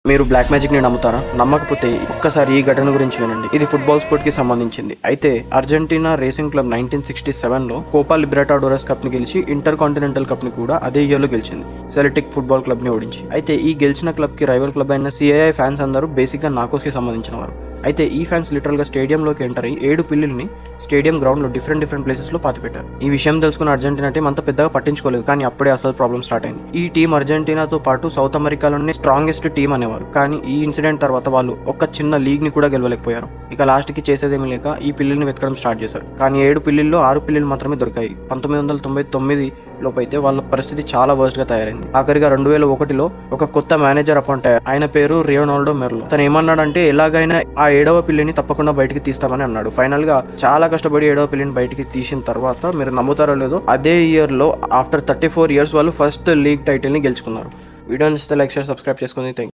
మీరు black magic ని నమ్ముతారా? నమ్మకపోతే ఒక్కసారి ఈ ఘటన గురించి వినండి. ఇది ఫుట్బాల్ స్పోర్ట్ కి సంబంధించింది. అయితే అర్జెంటీనా రేసింగ్ క్లబ్ 1967లో కోపా లిబర్టాడోరస్ కప్ ని గెలిచి ఇంటర్ కాంటినెంటల్ కప్ ని కూడా అదే ఇయర్ లో గెలిచింది, సెల్టిక్ ఫుట్బాల్ క్లబ్ ని ఓడించి. అయితే ఈ గెలిచిన క్లబ్ కి రైవల్ క్లబ్ అయిన సిఐఐ ఫ్యాన్స్ అందరూ బేసిక్ గా నాకోస్ కి సంబంధించిన వారు. అయితే ఈ ఫ్యాన్స్ లిటరల్ గా స్టేడియంలోకి ఎంటర్ అయ్యి 7 పిల్లిల్ని స్టేడియం గ్రౌండ్ లో డిఫరెంట్ ప్లేసెస్ లో పాతిపెట్టారు. ఈ విషయం తెలుసుకున్న అర్జెంటీనా టీం అంత పెద్దగా పట్టించుకోలేదు, కానీ అప్పుడే అసలు ప్రాబ్లం స్టార్ట్ అయింది. ఈ టీం అర్జెంటీనాతో పాటు సౌత్ అమెరికాలోనే స్ట్రాంగెస్ట్ టీం అనేవారు, కానీ ఈ ఇన్సిడెంట్ తర్వాత వాళ్ళు ఒక చిన్న లీగ్ ని కూడా గెలవలేకపోయారు. ఇక లాస్ట్ కి చేసేదేమీ లేక ఈ పిల్లిని వెతకడం స్టార్ట్ చేశారు. కానీ 7 పిల్లిల్లో 6 పిల్లిలు మాత్రమే దొరికాయి. 1999 లోపైతే వాళ్ళ పరిస్థితి చాలా వర్స్ట్ గా తయారైంది. ఆఖరిగా 2001లో ఒక కొత్త మేనేజర్ అపాయింట్ అయ్యారు. ఆయన పేరు రియోనాల్డో మెర్లో. తను ఏమన్నాడంటే ఎలాగైనా ఆ 7వ పిల్లిని తప్పకుండా బయటికి తీస్తామని అన్నాడు. ఫైనల్ గా చాలా కష్టపడి 7వ పిల్లిని బయటికి తీసిన తర్వాత, మీరు నమ్ముతారో లేదో, అదే ఇయర్ లో ఆఫ్టర్ 34 years వాళ్ళు ఫస్ట్ లీగ్ టైటిల్ ని గెలుచుకున్నారు. వీడియో నచ్చితే లైక్ షేర్ సబ్స్క్రైబ్ చేసుకుని థాంక్యూ.